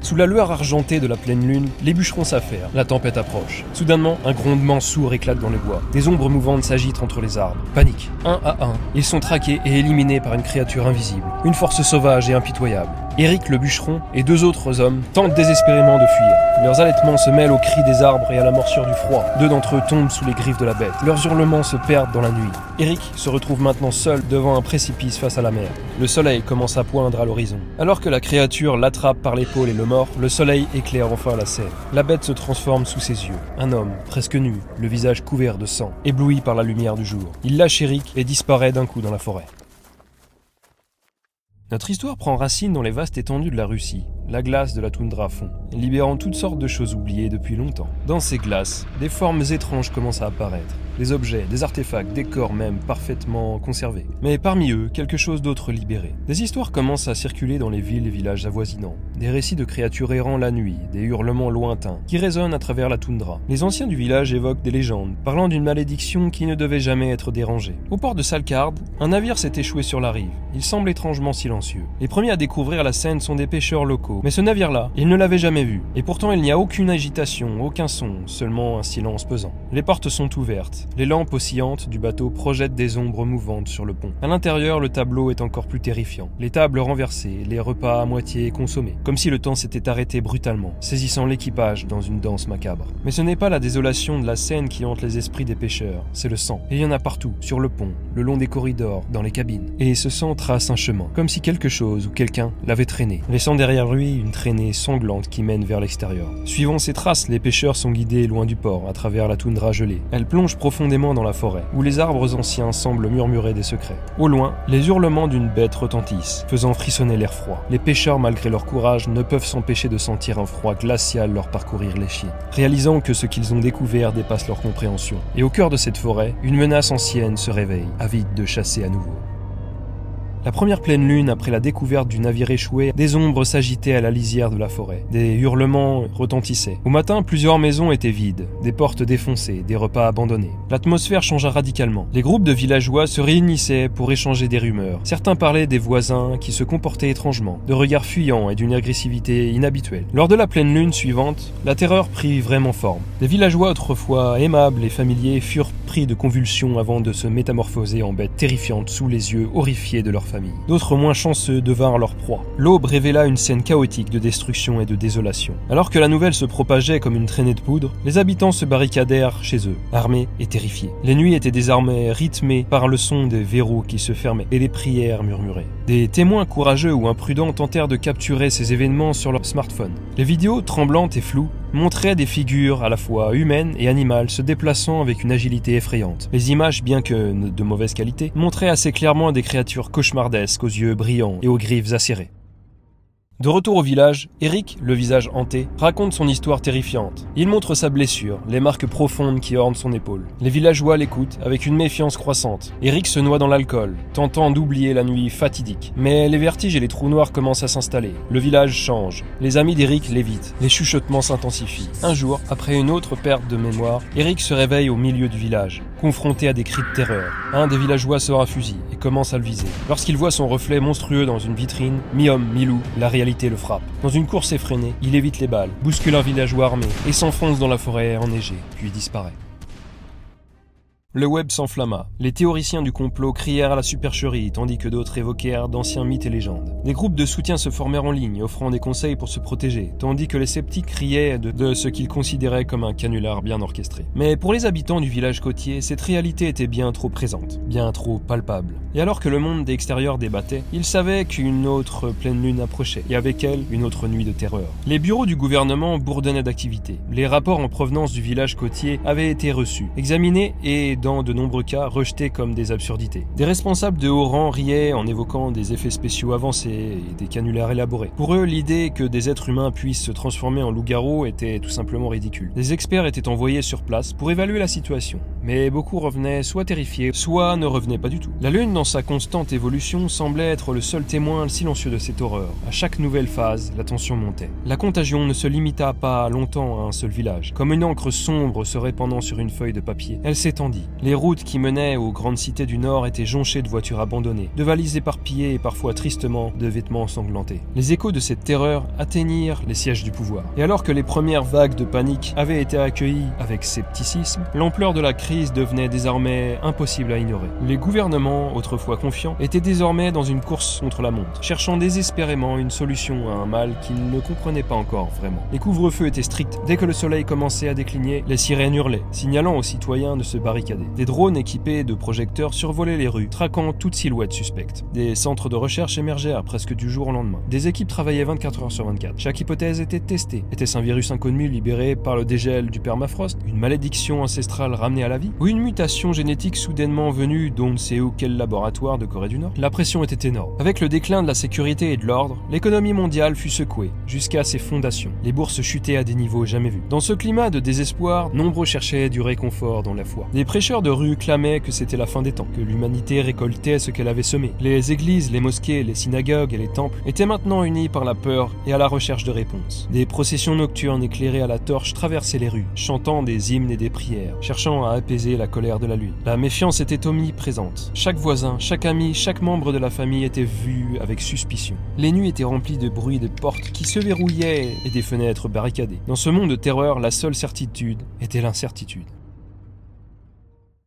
Sous la lueur argentée de la pleine lune, les bûcherons s'affairent, la tempête approche. Soudainement, un grondement sourd éclate dans les bois. Des ombres mouvantes s'agitent entre les arbres. Panique. Un à un, ils sont traqués et éliminés par une créature invisible. Une force sauvage et impitoyable. Éric le bûcheron et 2 autres hommes tentent désespérément de fuir. Leurs halètements se mêlent aux cris des arbres et à la morsure du froid. 2 d'entre eux tombent sous les griffes de la bête. Leurs hurlements se perdent dans la nuit. Éric se retrouve maintenant seul devant un précipice face à la mer. Le soleil commence à poindre à l'horizon. Alors que la créature l'attrape par l'épaule et le mord, le soleil éclaire enfin la scène. La bête se transforme sous ses yeux. Un homme, presque nu, le visage couvert de sang, ébloui par la lumière du jour. Il lâche Éric et disparaît d'un coup dans la forêt. Notre histoire prend racine dans les vastes étendues de la Russie. La glace de la toundra fond, libérant toutes sortes de choses oubliées depuis longtemps. Dans ces glaces, des formes étranges commencent à apparaître. Des objets, des artefacts, des corps même parfaitement conservés. Mais parmi eux, quelque chose d'autre libéré. Des histoires commencent à circuler dans les villes et villages avoisinants. Des récits de créatures errant la nuit, des hurlements lointains, qui résonnent à travers la toundra. Les anciens du village évoquent des légendes, parlant d'une malédiction qui ne devait jamais être dérangée. Au port de Salkard, un navire s'est échoué sur la rive. Il semble étrangement silencieux. Les premiers à découvrir la scène sont des pêcheurs locaux. Mais ce navire-là, ils ne l'avaient jamais vu. Et pourtant, il n'y a aucune agitation, aucun son, seulement un silence pesant. Les portes sont ouvertes. Les lampes oscillantes du bateau projettent des ombres mouvantes sur le pont. À l'intérieur, le tableau est encore plus terrifiant. Les tables renversées, les repas à moitié consommés. Comme si le temps s'était arrêté brutalement, saisissant l'équipage dans une danse macabre. Mais ce n'est pas la désolation de la scène qui hante les esprits des pêcheurs, c'est le sang. Et il y en a partout, sur le pont, le long des corridors, dans les cabines. Et ce sang trace un chemin, comme si quelque chose ou quelqu'un l'avait traîné, laissant derrière lui une traînée sanglante qui mène vers l'extérieur. Suivant ces traces, les pêcheurs sont guidés loin du port, à travers la toundra gelée. Elle plonge profondément dans la forêt, où les arbres anciens semblent murmurer des secrets. Au loin, les hurlements d'une bête retentissent, faisant frissonner l'air froid. Les pêcheurs, malgré leur courage, ne peuvent s'empêcher de sentir un froid glacial leur parcourir les chiens, réalisant que ce qu'ils ont découvert dépasse leur compréhension. Et au cœur de cette forêt, une menace ancienne se réveille, avide de chasser à nouveau. La première pleine lune, après la découverte du navire échoué, des ombres s'agitaient à la lisière de la forêt. Des hurlements retentissaient. Au matin, plusieurs maisons étaient vides, des portes défoncées, des repas abandonnés. L'atmosphère changea radicalement. Les groupes de villageois se réunissaient pour échanger des rumeurs. Certains parlaient des voisins qui se comportaient étrangement, de regards fuyants et d'une agressivité inhabituelle. Lors de la pleine lune suivante, la terreur prit vraiment forme. Les villageois autrefois aimables et familiers furent pris de convulsions avant de se métamorphoser en bêtes terrifiantes sous les yeux horrifiés de leur famille. D'autres moins chanceux devinrent leur proie. L'aube révéla une scène chaotique de destruction et de désolation. Alors que la nouvelle se propageait comme une traînée de poudre, les habitants se barricadèrent chez eux, armés et terrifiés. Les nuits étaient désormais rythmées par le son des verrous qui se fermaient et des prières murmurées. Des témoins courageux ou imprudents tentèrent de capturer ces événements sur leur smartphone. Les vidéos, tremblantes et floues, montraient des figures à la fois humaines et animales se déplaçant avec une agilité effrayante. Les images, bien que de mauvaise qualité, montraient assez clairement des créatures cauchemardesques aux yeux brillants et aux griffes acérées. De retour au village, Éric, le visage hanté, raconte son histoire terrifiante. Il montre sa blessure, les marques profondes qui ornent son épaule. Les villageois l'écoutent avec une méfiance croissante. Éric se noie dans l'alcool, tentant d'oublier la nuit fatidique. Mais les vertiges et les trous noirs commencent à s'installer. Le village change. Les amis d'Éric l'évitent. Les chuchotements s'intensifient. Un jour, après une autre perte de mémoire, Éric se réveille au milieu du village, confronté à des cris de terreur. Un des villageois sort un fusil et commence à le viser. Lorsqu'il voit son reflet monstrueux dans une vitrine, mi-homme, mi-loup, la réalité le frappe. Dans une course effrénée, il évite les balles, bouscule un villageois armé et s'enfonce dans la forêt enneigée, puis disparaît. Le web s'enflamma. Les théoriciens du complot crièrent à la supercherie, tandis que d'autres évoquèrent d'anciens mythes et légendes. Des groupes de soutien se formèrent en ligne, offrant des conseils pour se protéger, tandis que les sceptiques riaient de ce qu'ils considéraient comme un canular bien orchestré. Mais pour les habitants du village côtier, cette réalité était bien trop présente, bien trop palpable. Et alors que le monde extérieur débattait, ils savaient qu'une autre pleine lune approchait, et avec elle, une autre nuit de terreur. Les bureaux du gouvernement bourdonnaient d'activité. Les rapports en provenance du village côtier avaient été reçus, examinés et dans de nombreux cas rejetés comme des absurdités. Des responsables de haut rang riaient en évoquant des effets spéciaux avancés et des canulars élaborés. Pour eux, l'idée que des êtres humains puissent se transformer en loups-garous était tout simplement ridicule. Des experts étaient envoyés sur place pour évaluer la situation, mais beaucoup revenaient soit terrifiés, soit ne revenaient pas du tout. La Lune, dans sa constante évolution, semblait être le seul témoin silencieux de cette horreur. À chaque nouvelle phase, la tension montait. La contagion ne se limita pas longtemps à un seul village. Comme une encre sombre se répandant sur une feuille de papier, elle s'étendit. Les routes qui menaient aux grandes cités du Nord étaient jonchées de voitures abandonnées, de valises éparpillées et parfois tristement de vêtements ensanglantés. Les échos de cette terreur atteignirent les sièges du pouvoir. Et alors que les premières vagues de panique avaient été accueillies avec scepticisme, l'ampleur de la crise devenait désormais impossible à ignorer. Les gouvernements, autrefois confiants, étaient désormais dans une course contre la montre, cherchant désespérément une solution à un mal qu'ils ne comprenaient pas encore vraiment. Les couvre-feux étaient stricts. Dès que le soleil commençait à décliner, les sirènes hurlaient, signalant aux citoyens de se barricader. Des drones équipés de projecteurs survolaient les rues, traquant toute silhouette suspecte. Des centres de recherche émergèrent presque du jour au lendemain. Des équipes travaillaient 24 heures sur 24. Chaque hypothèse était testée. Était-ce un virus inconnu libéré par le dégel du permafrost, une malédiction ancestrale ramenée à la vie, ou une mutation génétique soudainement venue d'on ne sait où quel laboratoire de Corée du Nord? La pression était énorme. Avec le déclin de la sécurité et de l'ordre, l'économie mondiale fut secouée jusqu'à ses fondations. Les bourses chutaient à des niveaux jamais vus. Dans ce climat de désespoir, nombreux cherchaient du réconfort dans la foi. Des prêcheurs de rue clamaient que c'était la fin des temps, que l'humanité récoltait ce qu'elle avait semé. Les églises, les mosquées, les synagogues et les temples étaient maintenant unis par la peur et à la recherche de réponses. Des processions nocturnes éclairées à la torche traversaient les rues, chantant des hymnes et des prières, cherchant à apaiser la colère de la nuit. La méfiance était omniprésente. Chaque voisin, chaque ami, chaque membre de la famille était vu avec suspicion. Les nuits étaient remplies de bruit de portes qui se verrouillaient et des fenêtres barricadées. Dans ce monde de terreur, la seule certitude était l'incertitude.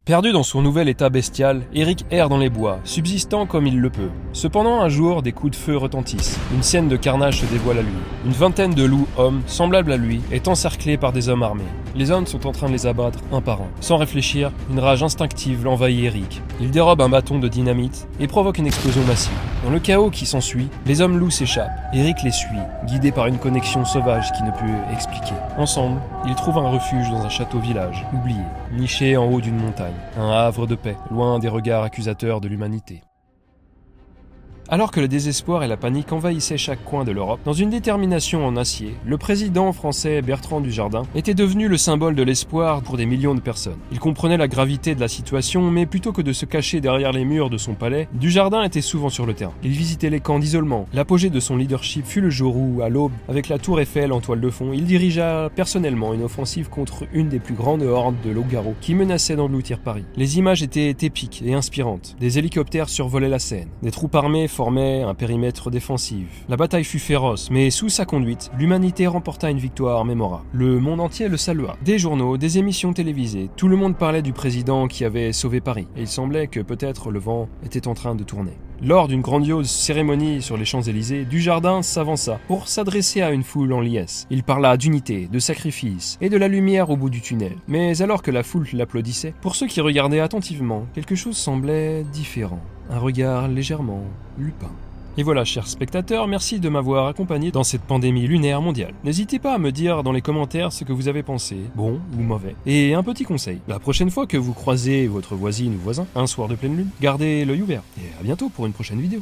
Perdu dans son nouvel état bestial, Eric erre dans les bois, subsistant comme il le peut. Cependant, un jour, des coups de feu retentissent. Une scène de carnage se dévoile à lui. Une vingtaine de loups, hommes, semblables à lui, est encerclée par des hommes armés. Les hommes sont en train de les abattre un par un. Sans réfléchir, une rage instinctive l'envahit Eric. Il dérobe un bâton de dynamite et provoque une explosion massive. Dans le chaos qui s'ensuit, les hommes loups s'échappent. Eric les suit, guidé par une connexion sauvage qui ne peut expliquer. Ensemble, ils trouvent un refuge dans un château-village, oublié, niché en haut d'une montagne. Un havre de paix, loin des regards accusateurs de l'humanité. Alors que le désespoir et la panique envahissaient chaque coin de l'Europe, dans une détermination en acier, le président français Bertrand Dujardin était devenu le symbole de l'espoir pour des millions de personnes. Il comprenait la gravité de la situation, mais plutôt que de se cacher derrière les murs de son palais, Dujardin était souvent sur le terrain. Il visitait les camps d'isolement. L'apogée de son leadership fut le jour où, à l'aube, avec la tour Eiffel en toile de fond, il dirigea personnellement une offensive contre une des plus grandes hordes de loups-garous qui menaçait d'engloutir Paris. Les images étaient épiques et inspirantes. Des hélicoptères survolaient la Seine. Des troupes armées formait un périmètre défensif. La bataille fut féroce, mais sous sa conduite, l'humanité remporta une victoire mémorable. Le monde entier le salua. Des journaux, des émissions télévisées, tout le monde parlait du président qui avait sauvé Paris, et il semblait que peut-être le vent était en train de tourner. Lors d'une grandiose cérémonie sur les Champs-Élysées, Dujardin s'avança pour s'adresser à une foule en liesse. Il parla d'unité, de sacrifice et de la lumière au bout du tunnel. Mais alors que la foule l'applaudissait, pour ceux qui regardaient attentivement, quelque chose semblait différent. Un regard légèrement lupin. Et voilà, chers spectateurs, merci de m'avoir accompagné dans cette pandémie lunaire mondiale. N'hésitez pas à me dire dans les commentaires ce que vous avez pensé, bon ou mauvais. Et un petit conseil, la prochaine fois que vous croisez votre voisine ou voisin, un soir de pleine lune, gardez l'œil ouvert. Et à bientôt pour une prochaine vidéo.